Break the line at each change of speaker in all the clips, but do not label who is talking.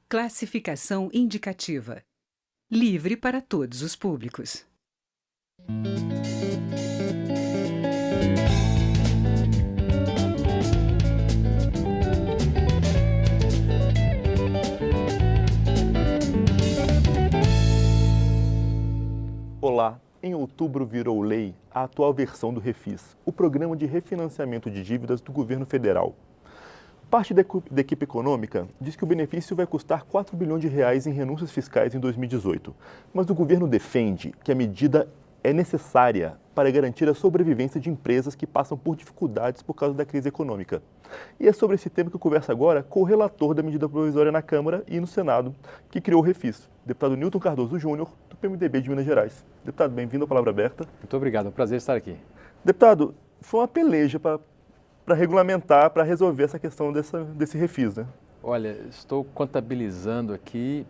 Classificação indicativa. Livre para todos os públicos.
Olá! Em outubro virou lei a atual versão do Refis, o Programa de Refinanciamento de Dívidas do Governo Federal. Parte da equipe econômica diz que o benefício vai custar R$ 4 bilhões em renúncias fiscais em 2018, mas o governo defende que a medida é necessária para garantir a sobrevivência de empresas que passam por dificuldades por causa da crise econômica. E é sobre esse tema que eu converso agora com o relator da medida provisória na Câmara e no Senado, que criou o Refis, deputado Nilton Cardoso Júnior, do PMDB de Minas Gerais. Deputado, bem-vindo à Palavra Aberta.
Muito obrigado, é um prazer estar aqui.
Deputado, foi uma peleja para regulamentar, para resolver essa questão desse Refis, né?
Olha, estou contabilizando aqui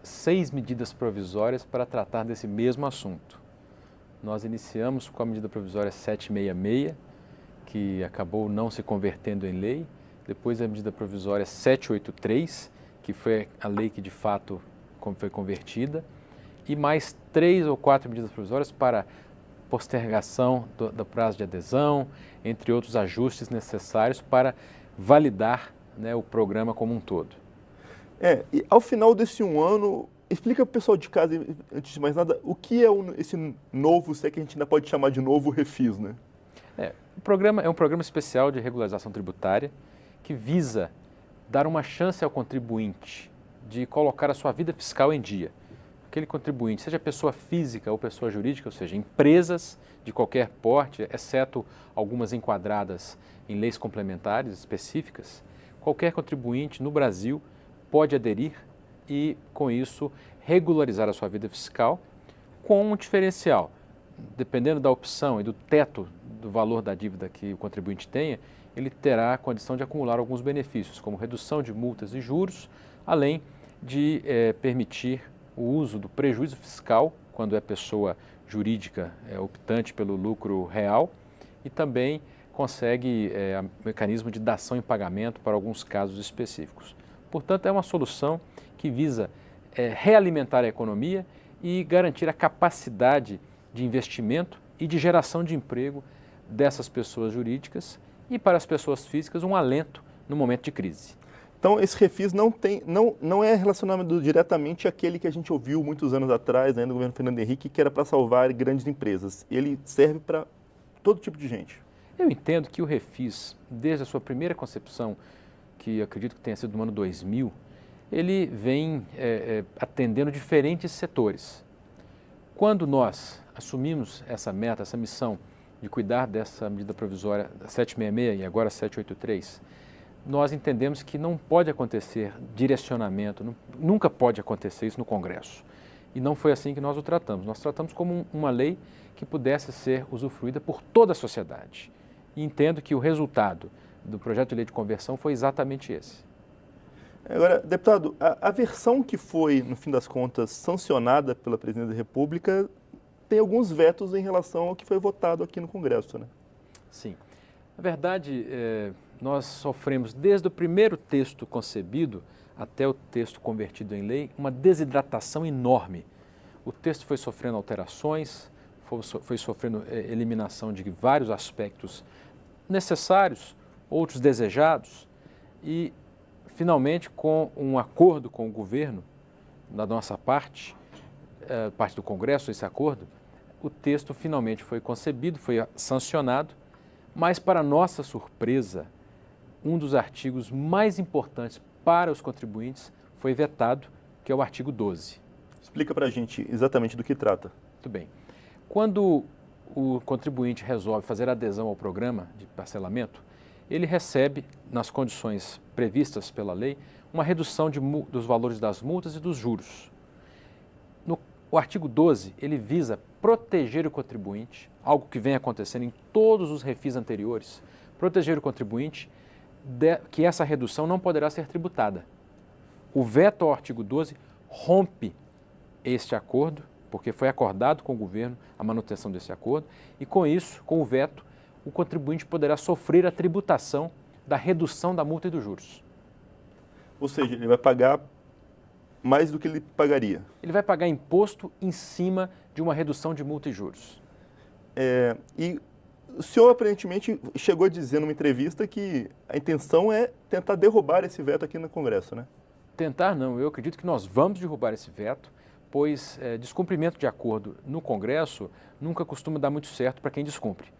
6 medidas provisórias para tratar desse mesmo assunto. Nós iniciamos com a medida provisória 766, que acabou não se convertendo em lei, depois a medida provisória 783, que foi a lei que de fato foi convertida, e mais 3 ou 4 medidas provisórias para postergação do prazo de adesão, entre outros ajustes necessários para validar, né, o programa como um todo.
E ao final desse um ano, explica para o pessoal de casa, antes de mais nada, o que é esse novo, se é que a gente ainda pode chamar de novo Refis, né?
O programa é um programa especial de regularização tributária que visa dar uma chance ao contribuinte de colocar a sua vida fiscal em dia. Aquele contribuinte, seja pessoa física ou pessoa jurídica, ou seja, empresas de qualquer porte, exceto algumas enquadradas em leis complementares específicas, qualquer contribuinte no Brasil pode aderir e, com isso, regularizar a sua vida fiscal com um diferencial. Dependendo da opção e do teto do valor da dívida que o contribuinte tenha, ele terá a condição de acumular alguns benefícios, como redução de multas e juros, além de permitir o uso do prejuízo fiscal, quando é pessoa jurídica optante pelo lucro real, e também consegue mecanismo de dação em pagamento para alguns casos específicos. Portanto, é uma solução que visa realimentar a economia e garantir a capacidade de investimento e de geração de emprego dessas pessoas jurídicas e, para as pessoas físicas, um alento no momento de crise.
Então, esse Refis não é relacionado diretamente àquele que a gente ouviu muitos anos atrás, né, no governo Fernando Henrique, que era para salvar grandes empresas. Ele serve para todo tipo de gente.
Eu entendo que o Refis, desde a sua primeira concepção, que acredito que tenha sido no ano 2000, ele vem atendendo diferentes setores. Quando nós assumimos essa meta, essa missão de cuidar dessa medida provisória 766 e agora 783, nós entendemos que não pode acontecer direcionamento, nunca pode acontecer isso no Congresso. E não foi assim que nós o tratamos. Nós tratamos como uma lei que pudesse ser usufruída por toda a sociedade. E entendo que o resultado do projeto de lei de conversão foi exatamente esse.
Agora, deputado, a versão que foi, no fim das contas, sancionada pela Presidência da República tem alguns vetos em relação ao que foi votado aqui no Congresso, né?
Sim. Na verdade, nós sofremos, desde o primeiro texto concebido até o texto convertido em lei, uma desidratação enorme. O texto foi sofrendo alterações, foi sofrendo eliminação de vários aspectos necessários, outros desejados, e, finalmente, com um acordo com o governo, da nossa parte do Congresso, esse acordo, o texto finalmente foi concebido, foi sancionado, mas, para nossa surpresa, um dos artigos mais importantes para os contribuintes foi vetado, que é o artigo 12.
Explica para a gente exatamente do que trata.
Muito bem. Quando o contribuinte resolve fazer adesão ao programa de parcelamento, ele recebe, nas condições previstas pela lei, uma redução dos valores das multas e dos juros. O artigo 12, ele visa proteger o contribuinte, algo que vem acontecendo em todos os refis anteriores, proteger o contribuinte que essa redução não poderá ser tributada. O veto ao artigo 12 rompe este acordo, porque foi acordado com o governo a manutenção desse acordo, e com isso, com o veto, o contribuinte poderá sofrer a tributação da redução da multa e dos juros.
Ou seja, ele vai pagar mais do que ele pagaria.
Ele vai pagar imposto em cima de uma redução de multa e juros.
E o senhor aparentemente chegou a dizer numa entrevista que a intenção é tentar derrubar esse veto aqui no Congresso, né?
Tentar não, eu acredito que nós vamos derrubar esse veto, pois descumprimento de acordo no Congresso nunca costuma dar muito certo para quem descumpre.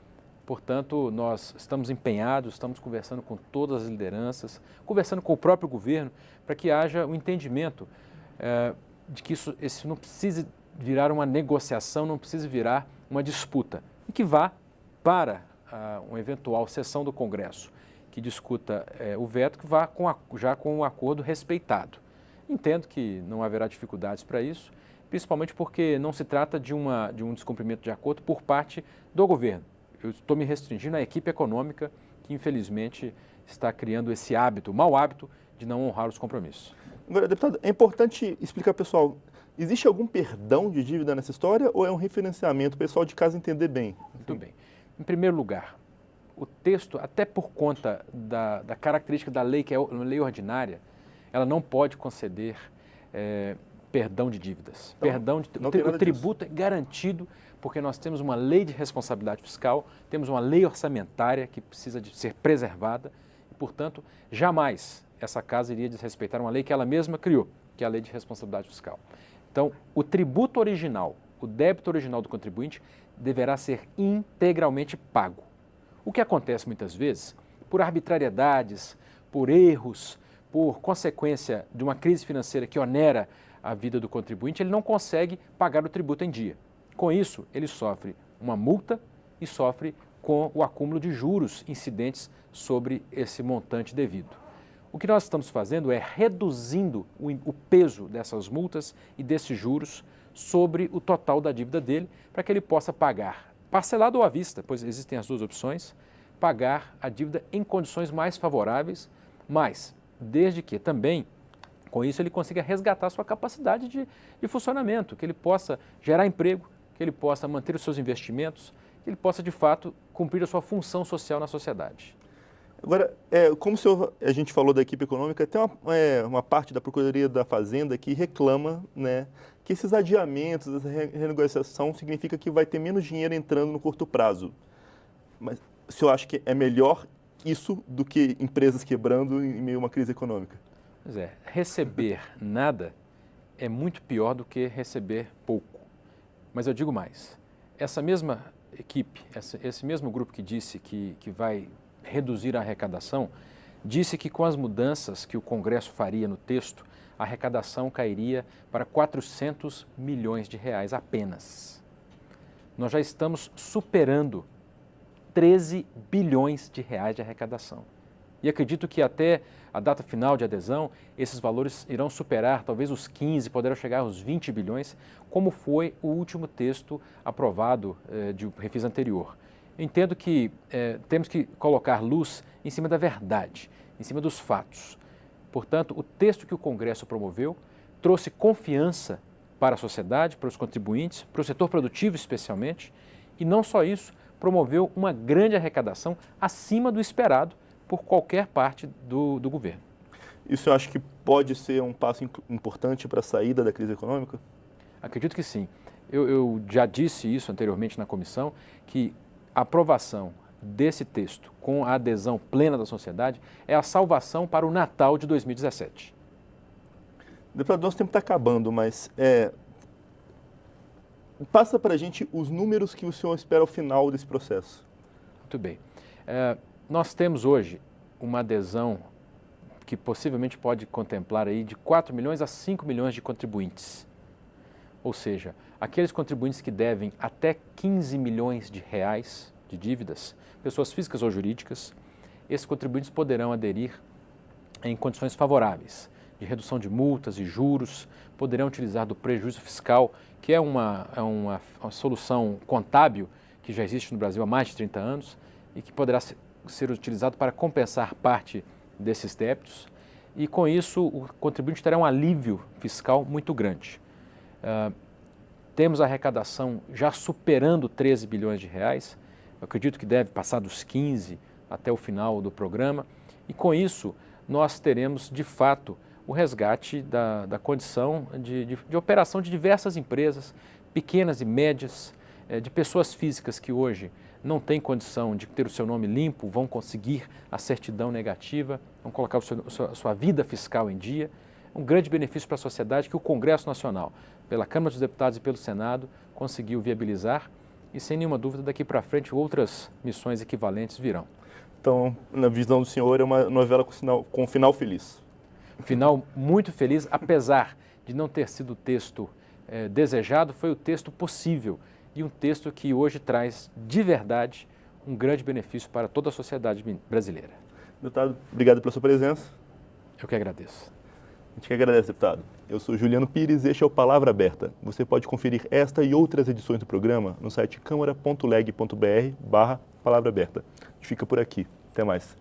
Portanto, nós estamos empenhados, estamos conversando com todas as lideranças, conversando com o próprio governo, para que haja um entendimento de que isso não precise virar uma negociação, não precise virar uma disputa, e que vá para uma eventual sessão do Congresso que discuta o veto, que vá já com um acordo respeitado. Entendo que não haverá dificuldades para isso, principalmente porque não se trata de um descumprimento de acordo por parte do governo. Eu estou me restringindo à equipe econômica que, infelizmente, está criando esse hábito, o mau hábito, de não honrar os compromissos.
Agora, deputado, é importante explicar, pessoal, existe algum perdão de dívida nessa história ou é um refinanciamento? O pessoal de casa entender bem.
Muito bem. Em primeiro lugar, o texto, até por conta da característica da lei, que é uma lei ordinária, ela não pode conceder perdão de dívidas.
Então,
O tributo é garantido porque nós temos uma lei de responsabilidade fiscal, temos uma lei orçamentária que precisa de ser preservada e, portanto, jamais essa casa iria desrespeitar uma lei que ela mesma criou, que é a lei de responsabilidade fiscal. Então, o tributo original, o débito original do contribuinte deverá ser integralmente pago. O que acontece muitas vezes, por arbitrariedades, por erros, por consequência de uma crise financeira que onera a vida do contribuinte, ele não consegue pagar o tributo em dia. Com isso, ele sofre uma multa e sofre com o acúmulo de juros incidentes sobre esse montante devido. O que nós estamos fazendo é reduzindo o peso dessas multas e desses juros sobre o total da dívida dele, para que ele possa pagar, parcelado ou à vista, pois existem as duas opções, pagar a dívida em condições mais favoráveis, mas desde que também, com isso, ele consiga resgatar sua capacidade de funcionamento, que ele possa gerar emprego, que ele possa manter os seus investimentos, que ele possa, de fato, cumprir a sua função social na sociedade.
Agora, como a gente falou da equipe econômica, tem uma parte da Procuradoria da Fazenda que reclama, né, que esses adiamentos, essa renegociação, significa que vai ter menos dinheiro entrando no curto prazo. Mas o senhor acha que é melhor isso do que empresas quebrando em meio a uma crise econômica?
Pois é, receber nada é muito pior do que receber pouco. Mas eu digo mais, essa mesma equipe, esse mesmo grupo que disse que vai reduzir a arrecadação, disse que com as mudanças que o Congresso faria no texto, a arrecadação cairia para 400 milhões de reais apenas. Nós já estamos superando 13 bilhões de reais de arrecadação. E acredito que até a data final de adesão, esses valores irão superar talvez os 15, poderão chegar aos 20 bilhões, como foi o último texto aprovado de refis anterior. Eu entendo que temos que colocar luz em cima da verdade, em cima dos fatos. Portanto, o texto que o Congresso promoveu trouxe confiança para a sociedade, para os contribuintes, para o setor produtivo especialmente, e não só isso, promoveu uma grande arrecadação acima do esperado por qualquer parte do governo.
E o senhor acha que pode ser um passo importante para a saída da crise econômica?
Acredito que sim. Eu já disse isso anteriormente na comissão, que a aprovação desse texto com a adesão plena da sociedade é a salvação para o Natal de 2017.
Deputado, nosso tempo está acabando, mas passa para a gente os números que o senhor espera ao final desse processo.
Muito bem. Nós temos hoje uma adesão que possivelmente pode contemplar aí de 4 milhões a 5 milhões de contribuintes. Ou seja, aqueles contribuintes que devem até 15 milhões de reais de dívidas, pessoas físicas ou jurídicas, esses contribuintes poderão aderir em condições favoráveis, de redução de multas e juros, poderão utilizar do prejuízo fiscal, que é uma solução contábil que já existe no Brasil há mais de 30 anos e que poderá ser utilizado para compensar parte desses débitos. E com isso o contribuinte terá um alívio fiscal muito grande. Temos a arrecadação já superando 13 bilhões de reais, eu acredito que deve passar dos 15 até o final do programa, e com isso nós teremos de fato o resgate da condição de operação de diversas empresas, pequenas e médias, de pessoas físicas que hoje não têm condição de ter o seu nome limpo, vão conseguir a certidão negativa, vão colocar a sua vida fiscal em dia. Um grande benefício para a sociedade que o Congresso Nacional, pela Câmara dos Deputados e pelo Senado, conseguiu viabilizar e, sem nenhuma dúvida, daqui para frente outras missões equivalentes virão.
Então, na visão do senhor, é uma novela com final feliz.
Final muito feliz, apesar de não ter sido o texto desejado, foi o texto possível e um texto que hoje traz, de verdade, um grande benefício para toda a sociedade brasileira.
Deputado, obrigado pela sua presença.
Eu que agradeço.
A gente que agradece, deputado. Eu sou Juliano Pires e este é o Palavra Aberta. Você pode conferir esta e outras edições do programa no site câmara.leg.br/Palavra Aberta. A gente fica por aqui. Até mais.